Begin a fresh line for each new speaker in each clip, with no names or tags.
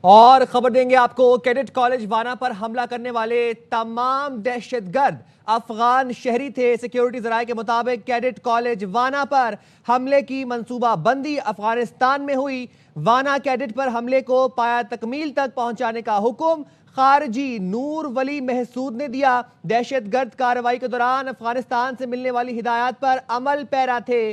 اور خبر دیں گے آپ کو، کیڈٹ کالج وانا پر حملہ کرنے والے تمام دہشت گرد افغان شہری تھے۔ سیکیورٹی ذرائع کے مطابق کیڈٹ کالج وانا پر حملے کی منصوبہ بندی افغانستان میں ہوئی۔ وانا کیڈٹ پر حملے کو پایہ تکمیل تک پہنچانے کا حکم خارجی نور ولی محسود نے دیا۔ دہشت گرد کارروائی کے دوران افغانستان سے ملنے والی ہدایات پر عمل پیرا تھے۔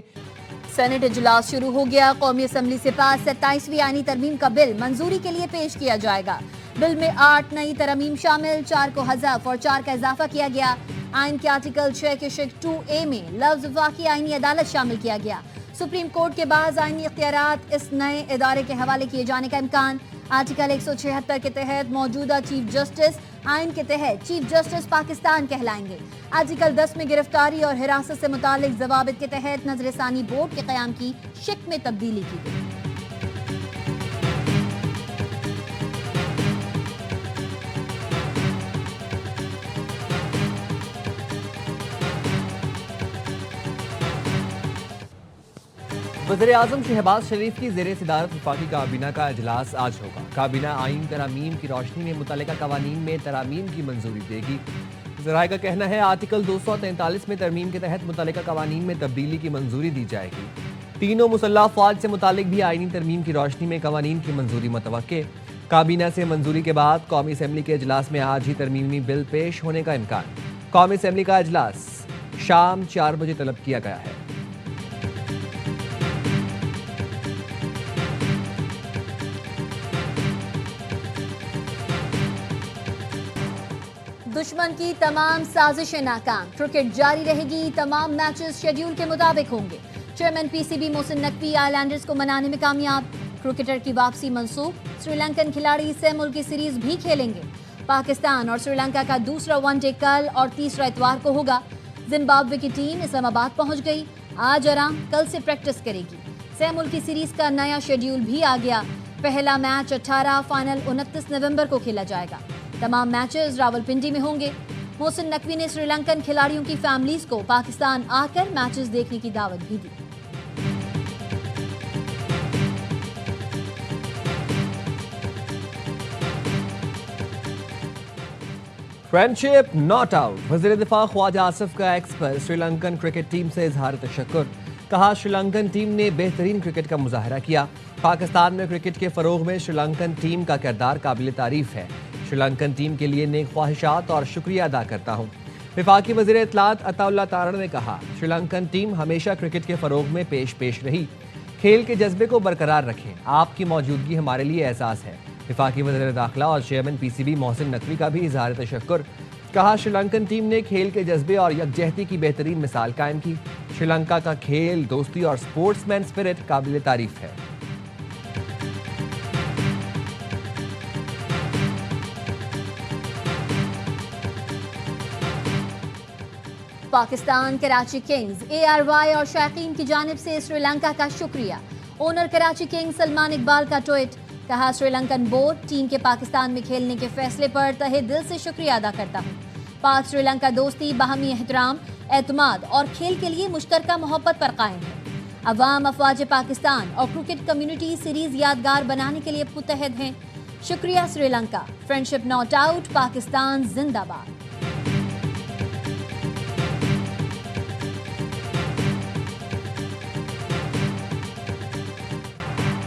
سینٹ اجلاس شروع ہو گیا۔ قومی اسمبلی سے پاس 27ویں آئینی ترمیم کا بل منظوری کے لیے پیش کیا جائے گا۔ بل میں 8 نئی ترامیم شامل، 4 کو حذف اور 4 کا اضافہ کیا گیا۔ آئین کے آرٹیکل 6 کے شق 2A میں لفظ وفاقی آئینی عدالت شامل کیا گیا۔ سپریم کورٹ کے بعض آئینی اختیارات اس نئے ادارے کے حوالے کیے جانے کا امکان۔ آرٹیکل 176 کے تحت موجودہ چیف جسٹس آئین کے تحت چیف جسٹس پاکستان کہلائیں گے۔ آرٹیکل 10 میں گرفتاری اور حراست سے متعلق ضوابط کے تحت نظر ثانی بورڈ کے قیام کی شق میں تبدیلی کی گئی۔
وزیر اعظم شہباز شریف کی زیر صدارت وفاقی کابینہ کا اجلاس آج ہوگا۔ کابینہ آئین ترامیم کی روشنی میں متعلقہ قوانین میں ترامیم کی منظوری دے گی۔ ذرائع کا کہنا ہے آرٹیکل 243 میں ترمیم کے تحت متعلقہ قوانین میں تبدیلی کی منظوری دی جائے گی۔ تینوں مسلح افواج سے متعلق بھی آئینی ترمیم کی روشنی میں قوانین کی منظوری متوقع۔ کابینہ سے منظوری کے بعد قومی اسمبلی کے اجلاس میں آج ہی ترمیمی بل پیش ہونے کا امکان۔ قومی اسمبلی کا اجلاس شام 4 بجے طلب کیا گیا ہے۔
دشمن کی تمام سازشیں ناکام، کرکٹ جاری رہے گی، تمام میچز شیڈیول کے مطابق ہوں گے۔ Chairman P C B Mohsin Naqvi آئی لینڈرز کو منانے میں کامیاب، کرکٹر کی واپسی منسوخ، سری لنکن کھلاڑی سہ ملکی سیریز بھی کھیلیں گے۔ پاکستان اور سری لنکا کا دوسرا ون ڈے کل اور تیسرا اتوار کو ہوگا۔ زمبابوے کی ٹیم اسلام آباد پہنچ گئی، آج آرام، کل سے پریکٹس کرے گی۔ سہ ملکی سیریز کا نیا شیڈیول بھی آ گیا، پہلا میچ 18، فائنل 29 نومبر کو کھیلا جائے گا۔ تمام میچز راولپنڈی میں ہوں گے۔ محسن نقوی نے سری لنکن کھلاڑیوں کی فیملیز کو پاکستان آ کر میچز دیکھنے کی دعوت بھی دی۔
فرینڈشپ ناٹ آؤٹ، وزیر دفاع خواجہ آصف کا ایکس پر سری لنکن کرکٹ ٹیم سے اظہار تشکر۔ کہا سری لنکن ٹیم نے بہترین کرکٹ کا مظاہرہ کیا۔ پاکستان میں کرکٹ کے فروغ میں سری لنکن ٹیم کا کردار قابل تعریف ہے۔ سری لنکن ٹیم کے لیے نیک خواہشات اور شکریہ ادا کرتا ہوں۔ وفاقی وزیر اطلاعات عطا اللہ تارڑ نے کہا سری لنکن ٹیم ہمیشہ کرکٹ کے فروغ میں پیش رہی۔ کھیل کے جذبے کو برقرار رکھیں، آپ کی موجودگی ہمارے لیے اعزاز ہے۔ وفاقی وزیر داخلہ اور chairman P C B Mohsin Naqvi کا بھی اظہار تشکر۔ کہا سری لنکن ٹیم نے کھیل کے جذبے اور یکجہتی کی بہترین مثال قائم کی۔ سری لنکا کا کھیل، دوستی اور سپورٹس مین اسپرٹ قابل تعریف ہے۔
پاکستان کراچی کنگز، ARY اور شائقین کی جانب سے سری لنکا کا شکریہ۔ اونر کراچی کنگز سلمان اقبال کا ٹویٹ، کہا سری لنکن بورڈ ٹیم کے پاکستان میں کھیلنے کے فیصلے پر تہہ دل سے شکریہ ادا کرتا ہوں۔ پاک سری لنکا دوستی باہمی احترام، اعتماد اور کھیل کے لیے مشترکہ محبت پر قائم ہے۔ عوام، افواج پاکستان اور کرکٹ کمیونٹی سیریز یادگار بنانے کے لیے متحد ہیں۔ شکریہ Sri Lanka, friendship not out, Pakistan زندہ باد۔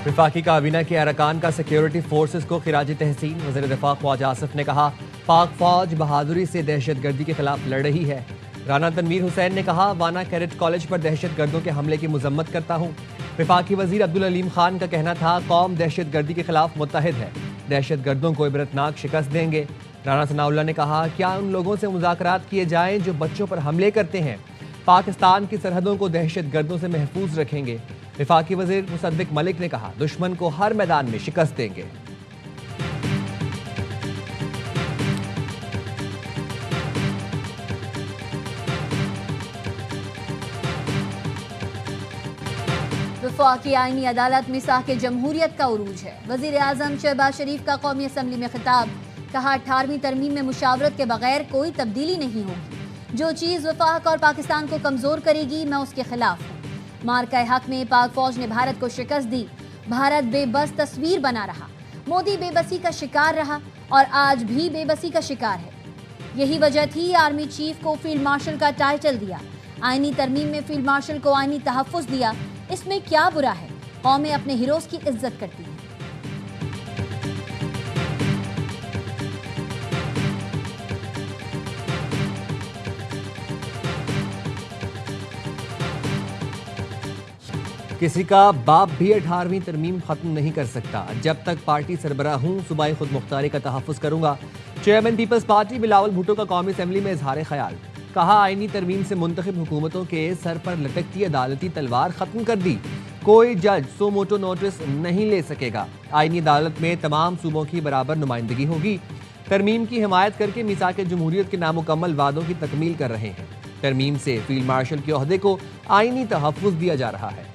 وفاقی کابینہ کے ارکان کا سیکیورٹی فورسز کو خراج تحسین۔ وزیر دفاع خواجہ آصف نے کہا پاک فوج بہادری سے دہشت گردی کے خلاف لڑ رہی ہے۔ رانا تنویر حسین نے کہا وانا کیڈٹ کالج پر دہشت گردوں کے حملے کی مذمت کرتا ہوں۔ وفاقی وزیر عبدالعلیم خان کا کہنا تھا قوم دہشت گردی کے خلاف متحد ہے، دہشت گردوں کو عبرتناک شکست دیں گے۔ رانا ثناء اللہ نے کہا کیا ان لوگوں سے مذاکرات کیے جائیں جو بچوں پر حملے کرتے ہیں، پاکستان کی سرحدوں کو دہشت گردوں سے محفوظ رکھیں گے۔ وفاقی وزیر مصدق ملک نے کہا دشمن کو ہر میدان میں شکست دیں گے۔
وفاقی آئینی عدالت میثاق جمہوریت کا عروج ہے۔ وزیر اعظم شہباز شریف کا قومی اسمبلی میں خطاب، کہا 18ویں ترمیم میں مشاورت کے بغیر کوئی تبدیلی نہیں ہوگی، جو چیز وفاق اور پاکستان کو کمزور کرے گی میں اس کے خلاف ہوں۔ مارکہ حق میں پاک فوج نے بھارت کو شکست دی، بھارت بے بس تصویر بنا رہا، मोदी बेबसी का शिकार रहा और आज भी बेबसी का शिकार है। यही वजह थी आर्मी चीफ को फील्ड मार्शल का टाइटल दिया। आईनी तरमीम में फील्ड मार्शल को आईनी तहफ्फुज़ दिया। इसमें क्या बुरा है? कौमें अपने हीरोज की इज्जत करती हैं।
किसी का बाप भी 18वीं तरमीम खत्म नहीं कर सकता। जब तक पार्टी सरबराह हूं, सूबाई खुद मुख्तारी का तहफ़्फ़ुज़ करूंगा। चेयरमैन पीपल्स पार्टी बिलावल भुट्टो का कौमी असम्बली में इजहार ख्याल। कहा, आईनी तरमीम से मुंतखब हुकूमतों के सर पर लटकती अदालती तलवार खत्म कर दी। कोई जज सो मोटो नोटिस नहीं ले सकेगा। आईनी अदालत में तमाम सूबों की बराबर नुमाइंदगी होगी। तरमीम की हिमायत करके मीसाक जमहूरियत के नामुकम्मल वादों की तकमील कर रहे हैं। तरमीम से फील्ड मार्शल के ओहदे को आईनी तहफ़्फ़ुज़ दिया जा रहा है।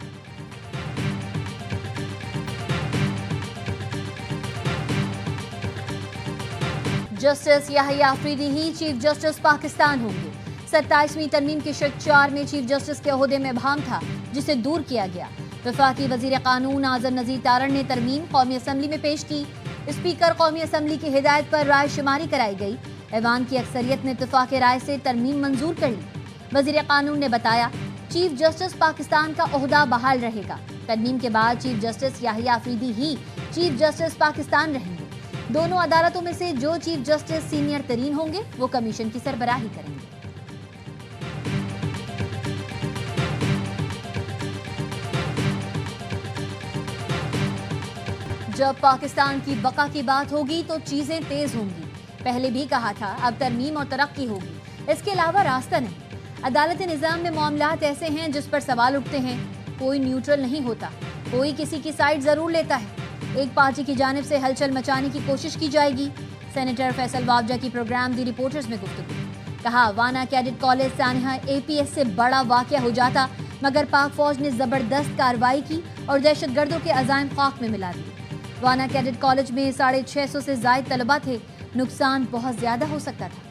जस्टिस याहिया अफरीदी ही चीफ जस्टिस पाकिस्तान होंगे। 27वीं तरमीम के शक 4 में चीफ जस्टिस के ओहदे में भाम था, जिसे दूर किया गया। वफाकी वजीर कानून आजम नज़ीर तारण ने तरमीम कौमी असम्बली में पेश की। स्पीकर कौमी असम्बली की हिदायत पर राय शुमारी कराई गई। ऐवान की अक्सरियत ने इत्तेफाक राय से तरमीम मंजूर कर ली। वजीर कानून ने बताया, चीफ जस्टिस पाकिस्तान का ओहदा बहाल रहेगा। तरमीम के बाद चीफ जस्टिस याहिया अफरीदी ही चीफ जस्टिस पाकिस्तान रहेंगे। दोनों अदालतों में से जो चीफ जस्टिस सीनियर तरीन होंगे वो कमीशन की सरबराही करेंगे। जब पाकिस्तान की बका की बात होगी तो चीजें तेज होंगी। पहले भी कहा था, अब तरमीम और तरक्की होगी, इसके अलावा रास्ता नहीं। अदालत निज़ाम में मामलात ऐसे हैं जिस पर सवाल उठते हैं। कोई न्यूट्रल नहीं होता, कोई किसी की साइड जरूर लेता है। एक पार्टी की जानिब से हलचल मचाने की कोशिश की जाएगी। सेनेटर फैसल वावजा की प्रोग्राम दी रिपोर्टर्स में गुफ्तगू। कहा, वाना कैडेट कॉलेज सानिहा APS से बड़ा वाक़या हो जाता, मगर पाक फौज ने जबरदस्त कार्रवाई की और दहशतगर्दों के अज़ाइम खाक में मिला दिए। वाना कैडेट कॉलेज में 650 से ज़ायद तलबा थे। नुकसान बहुत ज्यादा हो सकता था।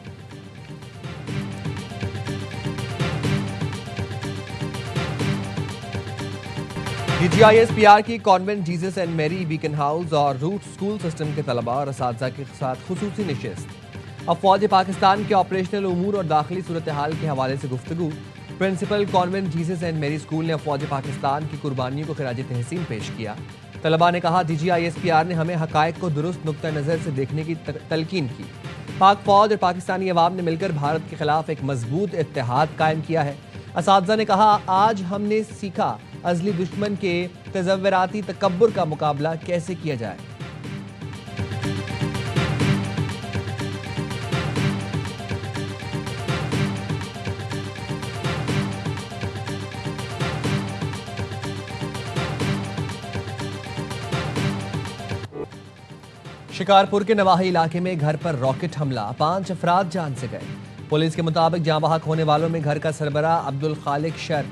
DGISPR की कॉन्वेंट जीसस एंड मेरी बीकन हाउस और रूट स्कूल सिस्टम के तलबा और असातिज़ा के साथ खुसूसी नशिस्त। अफवाज पाकिस्तान के ऑपरेशनल उमूर और दाखिली सूरत हाल के हवाले से गुफ्तगू। प्रिंसिपल कॉन्वेंट जीसस एंड मेरी स्कूल ने अफवाज पाकिस्तान की कुर्बानियों को खिराज तहसीन पेश किया। तलबा ने कहा, DGISPR ने हमें हकायक को दुरुस्त नुक्ता नज़र से देखने की तलकीन की। पाक फौज और पाकिस्तानी अवाम ने मिलकर भारत के खिलाफ एक मजबूत इत्तेहाद कायम किया है। असातिज़ा ने कहा, आज हमने सीखा अज़ली दुश्मन के तज़व्वुराती तकब्बुर का मुकाबला कैसे किया जाए। शिकारपुर के नवाही इलाके में घर पर रॉकेट हमला, 5 अफराद जान से गए। पुलिस के मुताबिक जाँ बहक होने वालों में घर का सरबराह अब्दुल खालिक शर,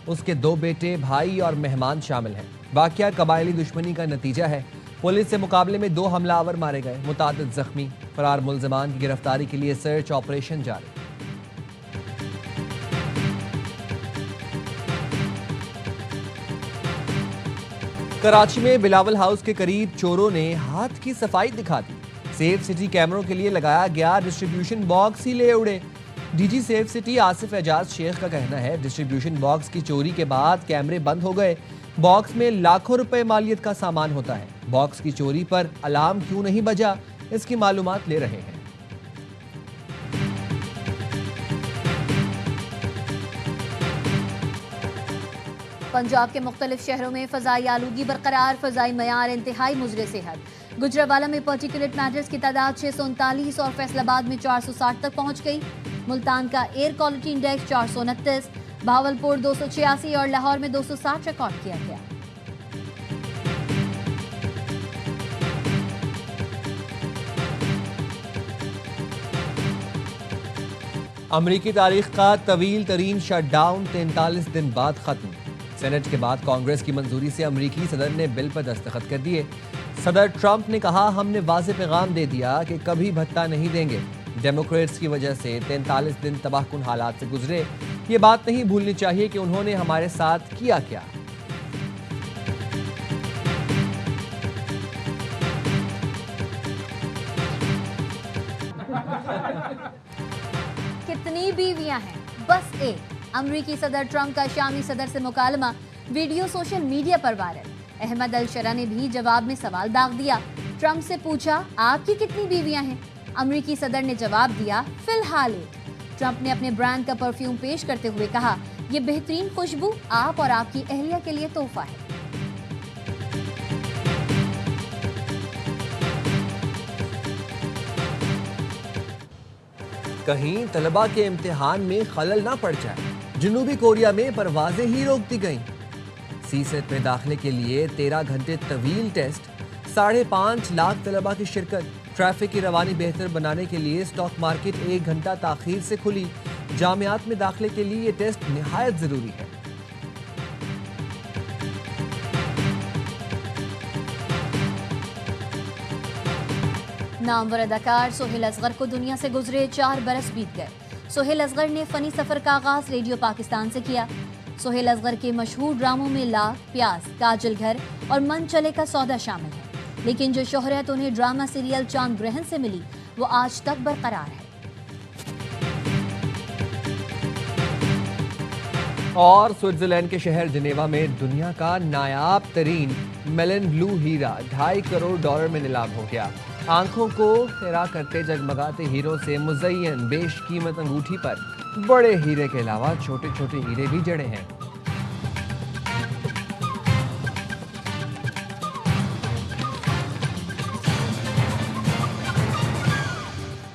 उसके 2 बेटे, भाई और मेहमान शामिल हैं। वाक़या कबायली दुश्मनी का नतीजा है। पुलिस से मुकाबले में 2 हमलावर मारे गए, मुतादिद जख्मी। फरार मुल्ज़िमान की गिरफ्तारी के लिए सर्च ऑपरेशन जारी। कराची में बिलावल हाउस के करीब चोरों ने हाथ की सफाई दिखा दी। सेफ सिटी कैमरों के लिए लगाया गया डिस्ट्रीब्यूशन बॉक्स ही ले उड़े। DG safe city Asif Ejaz Sheikh का कहना है, डिस्ट्रीब्यूशन बॉक्स की चोरी के बाद कैमरे बंद हो गए। बॉक्स में लाखों रुपए मालियत का सामान होता है। बॉक्स की चोरी पर अलार्म क्यों नहीं बजा, इसकी मालूमात ले रहे हैं।
पंजाब के मुख्तलिफ शहरों में फ़ज़ाई आलूगी बरकरार, फ़ज़ाई मयार इंतहाई मुज़र सेहत। गुजरावाला में पर्टिकुलेट मैटर्स की तादाद 639 और फैसलाबाद में 460 तक पहुँच गई। मुल्तान का एयर क्वालिटी इंडेक्स 429, भावलपुर 286 और लाहौर में 260 रिकॉर्ड किया गया।
अमरीकी तारीख का तवील तरीन शटडाउन 43 दिन बाद खत्म। सेनेट के बाद कांग्रेस की मंजूरी से अमरीकी सदर ने बिल पर दस्तखत कर दिए। सदर ट्रंप ने कहा, हमने वाज़ेह पैगाम दे दिया कि कभी भत्ता नहीं देंगे। डेमोक्रेट्स की वजह से 43 दिन तबाहकुन हालात से गुजरे। ये बात नहीं भूलनी चाहिए कि उन्होंने हमारे साथ किया क्या।
कितनी बीवियां हैं? बस एक। अमरीकी सदर ट्रंप का शामी सदर से मुकालमा, वीडियो सोशल मीडिया पर वायरल। अहमद अल शरा ने भी जवाब में सवाल दाग दिया। ट्रंप से पूछा, आपकी कितनी बीवियां हैं? अमरीकी सदर ने जवाब दिया, फिलहाल एक। ट्रंप ने अपने ब्रांड का परफ्यूम पेश करते हुए कहा, ये बेहतरीन खुशबू आप और आपकी अहलिया के लिए तोहफा है।
कहीं तलबा के इम्तिहान में खलल ना पड़ जाए, जनूबी कोरिया में परवाजें ही रोक दी गईं। सीसेट में दाखिले के लिए 13 घंटे तवील टेस्ट, 5.5 लाख तलबा की शिरकत। ट्रैफिक की रवानी बेहतर बनाने के लिए स्टॉक मार्केट 1 घंटा ताखीर से खुली। जामियात में दाखिले के लिए ये टेस्ट निहायत जरूरी है।
नामवर अदाकार सोहेल असगर को दुनिया से गुजरे 4 बरस बीत गए। सोहेल असगर ने फनी सफर का आगाज रेडियो पाकिस्तान से किया। सोहेल असगर के मशहूर ड्रामों में लाख, प्यास, काजल घर और मन चले का सौदा शामिल है, लेकिन जो शोहरत उन्हें ड्रामा सीरियल चांद ग्रहण से मिली वो आज तक बरकरार है।
और स्विट्जरलैंड के शहर जिनेवा में दुनिया का नायाब तरीन मेलन ब्लू हीरा $2.5 करोड़ में नीलाम हो गया। आंखों को हैरा करते जगमगाते हीरों से मुज़य्यन बेशकीमत अंगूठी पर बड़े हीरे के अलावा छोटे छोटे हीरे भी जड़े हैं।